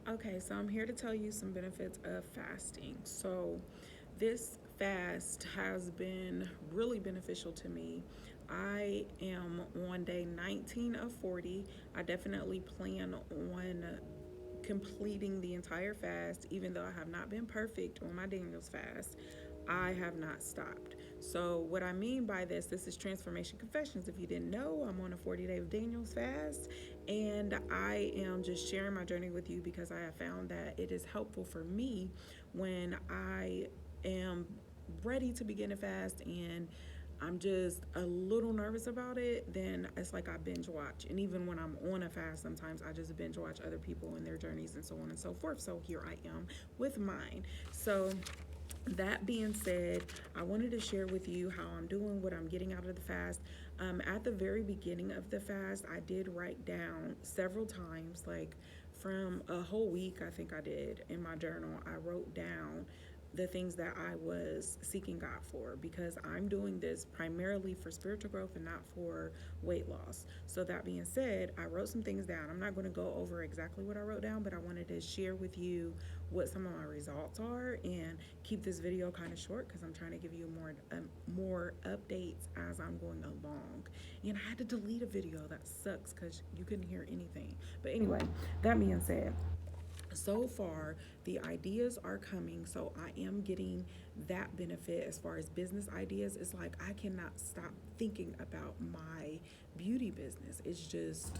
Okay, so I'm here to tell you some benefits of fasting. So, this fast has been really beneficial to me. I am on day 19 of 40. I definitely plan on completing the entire fast, even though I have not been perfect on my Daniel's fast. I have not stopped. So, what I mean by this is Transformation Confessions. If you didn't know, I'm on a 40-day of Daniel's fast, and I am just sharing my journey with you because I have found that it is helpful for me when I am ready to begin a fast and I'm just a little nervous about it, then it's like I binge watch. And even when I'm on a fast, sometimes I just binge watch other people and their journeys and so on and so forth. So here I am with mine. So that being said, I wanted to share with you how I'm doing, what I'm getting out of the fast. At the very beginning of the fast, I did write down several times, like from a whole week, I think I did in my journal. I wrote down the things that I was seeking God for because I'm doing this primarily for spiritual growth and not for weight loss. So, that being said, I wrote some things down. I'm not going to go over exactly what I wrote down, but I wanted to share with you what some of my results are and keep this video kind of short because I'm trying to give you more updates as I'm going along. And I had to delete a video that sucks because you couldn't hear anything. But anyway, that being said, so far the ideas are coming, so I am getting that benefit. As far as business ideas, it's like I cannot stop thinking about my beauty business. It's just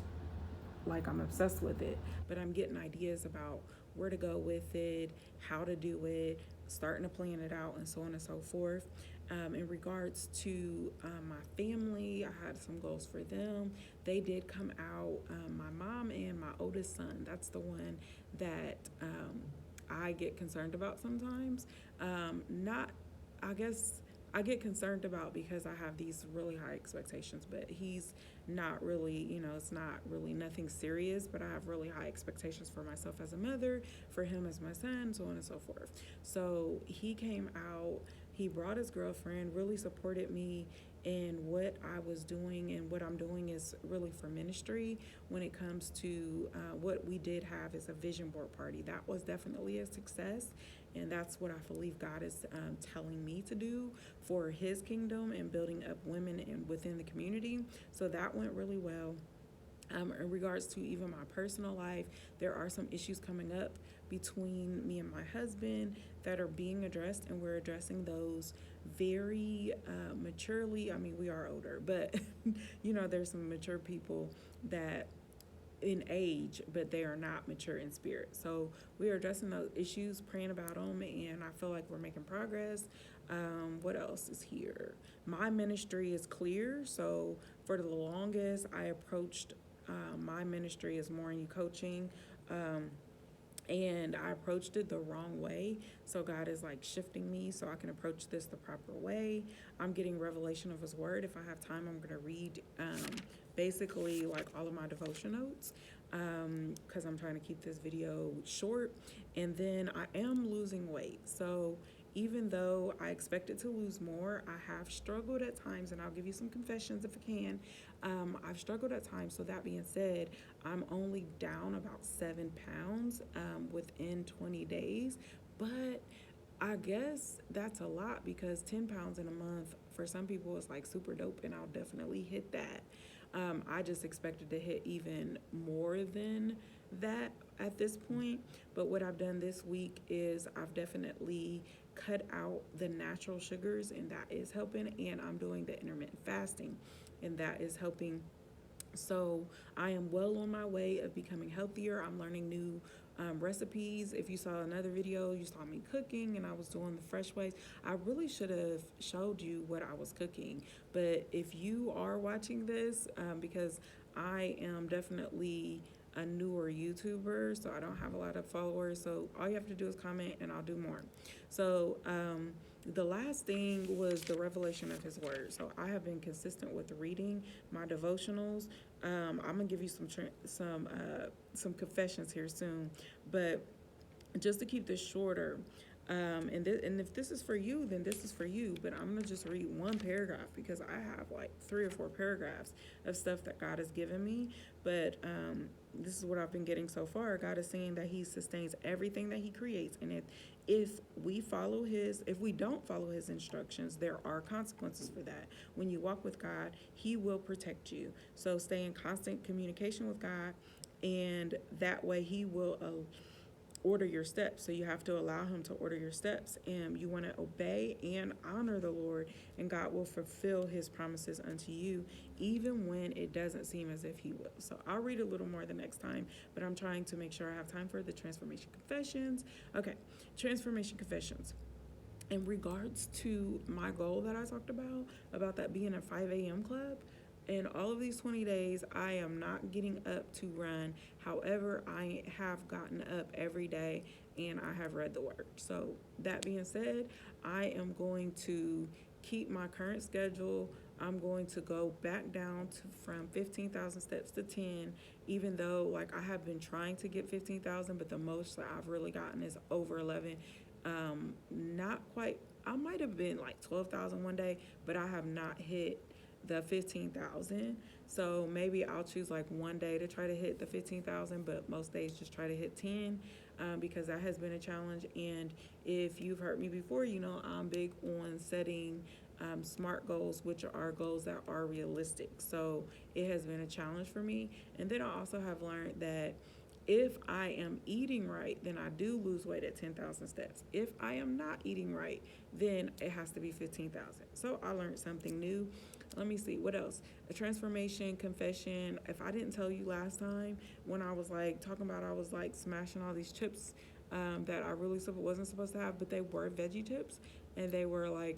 like I'm obsessed with it, but I'm getting ideas about where to go with it, how to do it, starting to plan it out, and so on and so forth. In regards to my family, I had some goals for them. They did come out. My mom and my oldest son, that's the one that I get concerned about sometimes. Not, I guess, I get concerned about because I have these really high expectations, but he's not really, it's not really nothing serious, but I have really high expectations for myself as a mother, for him as my son, so on and so forth. So he came out, he brought his girlfriend, really supported me in what I was doing, and what I'm doing is really for ministry when it comes to what we did have is a vision board party. That was definitely a success, and that's what I believe God is telling me to do for His kingdom and building up women and within the community. So that went really well. In regards to even my personal life, there are some issues coming up between me and my husband that are being addressed, and we're addressing those very maturely. I mean, we are older, but there's some mature people that in age, but they are not mature in spirit. So we are addressing those issues, praying about them, and I feel like we're making progress. What else is here? My ministry is clear. So for the longest, I approached my ministry as more in you coaching. And I approached it the wrong way. So God is like shifting me so I can approach this the proper way. I'm getting revelation of His Word. If I have time, I'm going to read basically like all of my devotion notes because I'm trying to keep this video short. And then I am losing weight. So even though I expected to lose more, I have struggled at times, and I'll give you some confessions if I can. I've struggled at times. So that being said, I'm only down about 7 pounds within 20 days, but I guess that's a lot because 10 pounds in a month for some people is like super dope, and I'll definitely hit that. I just expected to hit even more than that at this point. But what I've done this week is I've definitely cut out the natural sugars, and that is helping. And I'm doing the intermittent fasting, and that is helping. So I am well on my way of becoming healthier. I'm learning new recipes. If you saw another video, you saw me cooking and I was doing the fresh ways. I really should have showed you what I was cooking. But if you are watching this, because I am definitely a newer YouTuber, so I don't have a lot of followers. So all you have to do is comment and I'll do more. So the last thing was the revelation of His Word. So I have been consistent with reading my devotionals. I'm gonna give you some confessions here soon, but just to keep this shorter, and if this is for you, then this is for you. But I'm gonna just read one paragraph because I have like 3 or 4 paragraphs of stuff that God has given me. But this is what I've been getting so far. God is saying that He sustains everything that He creates, and if if we don't follow His instructions, there are consequences for that. When you walk with God, He will protect you. So stay in constant communication with God, and that way He will order your steps. So you have to allow Him to order your steps, and you want to obey and honor the Lord, and God will fulfill His promises unto you, even when it doesn't seem as if He will. So I'll read a little more the next time, but I'm trying to make sure I have time for the transformation confessions. Okay, transformation confessions. In regards to my goal that I talked about that being a 5 a.m. club, in all of these 20 days, I am not getting up to run. However, I have gotten up every day and I have read the word. So, that being said, I am going to keep my current schedule. I'm going to go back down from 15,000 steps to 10, even though like I have been trying to get 15,000, but the most that I've really gotten is over 11. Not quite, I might have been like 12,000 one day, but I have not hit the 15,000. So maybe I'll choose like one day to try to hit the 15,000, but most days just try to hit 10, because that has been a challenge. And if you've heard me before, you know I'm big on setting SMART goals, which are goals that are realistic. So it has been a challenge for me. And then I also have learned that if I am eating right, then I do lose weight at 10,000 steps. If I am not eating right, then it has to be 15,000. So I learned something new. Let me see, what else? A transformation confession. If I didn't tell you last time when I was like talking about, I was like smashing all these chips that I really wasn't supposed to have, but they were veggie chips, and they were like,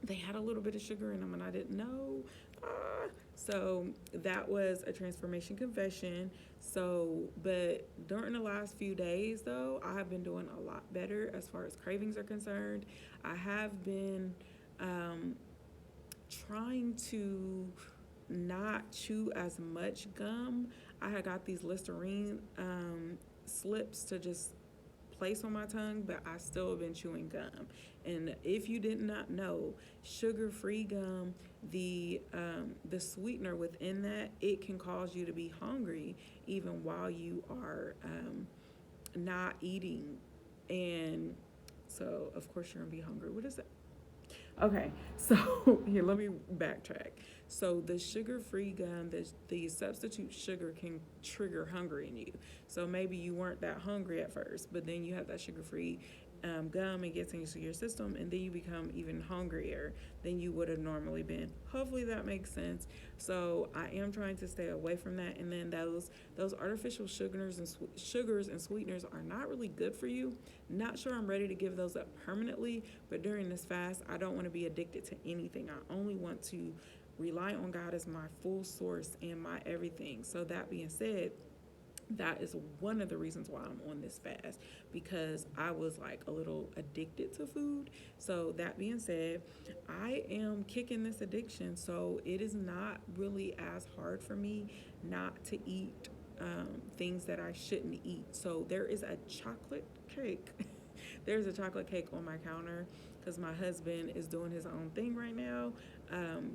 they had a little bit of sugar in them, and I didn't know. So that was a transformation confession. So, but during the last few days, though, I have been doing a lot better as far as cravings are concerned. I have been trying to not chew as much gum. I had got these Listerine slips to just place on my tongue, but I still have been chewing gum. And if you did not know, sugar-free gum, the sweetener within that, it can cause you to be hungry even while you are not eating. And so, of course, you're gonna be hungry. What is that? Okay, so here, let me backtrack. So the sugar-free gum, the substitute sugar can trigger hunger in you. So maybe you weren't that hungry at first, but then you have that sugar-free gum, and gets into your system, and then you become even hungrier than you would have normally been. Hopefully that makes sense. So I am trying to stay away from that. And then those artificial sugars and sweeteners are not really good for you. Not sure I'm ready to give those up permanently, but during this fast, I don't want to be addicted to anything. I only want to rely on God as my full source and my everything. So that being said, that is one of the reasons why I'm on this fast, because I was like a little addicted to food. So that being said, I am kicking this addiction, so it is not really as hard for me not to eat things that I shouldn't eat. So there is a chocolate cake. There's a chocolate cake on my counter because my husband is doing his own thing right now.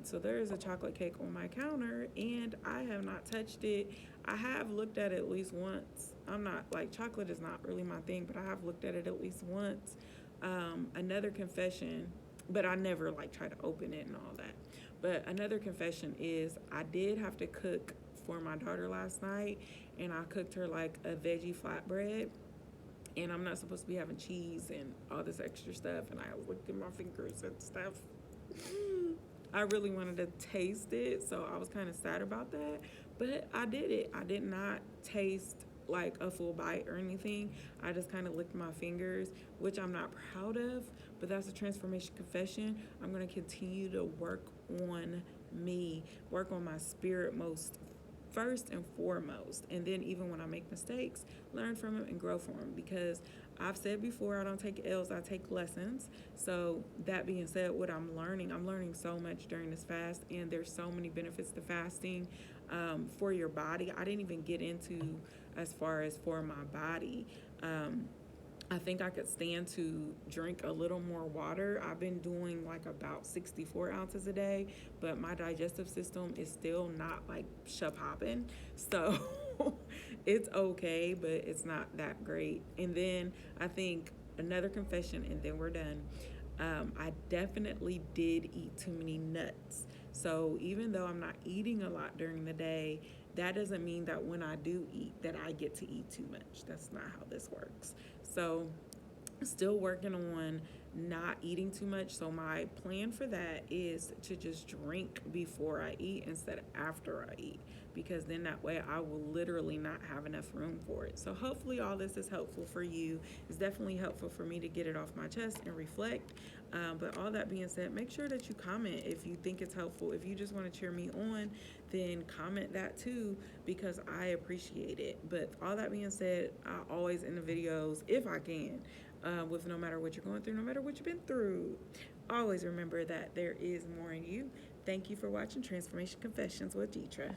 So there is a chocolate cake on my counter, and I have not touched it. I have looked at it at least once. I'm not like, chocolate is not really my thing, but I have looked at it at least once. Another confession, but I never like try to open it and all that. But another confession is I did have to cook for my daughter last night, and I cooked her like a veggie flatbread. And I'm not supposed to be having cheese and all this extra stuff. And I looked at my fingers and stuff. I really wanted to taste it, so I was kind of sad about that. But I did it. I did not taste like a full bite or anything. I just kind of licked my fingers, which I'm not proud of, but that's a transformation confession. I'm going to continue to work on me, work on my spirit most first and foremost, and then even when I make mistakes, learn from them and grow from them, because I've said before, I don't take L's, I take lessons. So that being said, what I'm learning so much during this fast, and there's so many benefits to fasting for your body. I didn't even get into as far as for my body. I think I could stand to drink a little more water. I've been doing like about 64 ounces a day, but my digestive system is still not like shop hopping. So It's okay, but it's not that great. And then I think another confession, and then we're done. I definitely did eat too many nuts. So even though I'm not eating a lot during the day, that doesn't mean that when I do eat that I get to eat too much. That's not how this works. So still working on not eating too much. So my plan for that is to just drink before I eat instead of after I eat, because then that way I will literally not have enough room for it. So hopefully all this is helpful for you. It's definitely helpful for me to get it off my chest and reflect. But all that being said, make sure that you comment if you think it's helpful. If you just want to cheer me on, then comment that too, because I appreciate it. But all that being said, I always end the videos, if I can, with no matter what you're going through, no matter what you've been through, always remember that there is more in you. Thank you for watching Transformation Confessions with Deetra.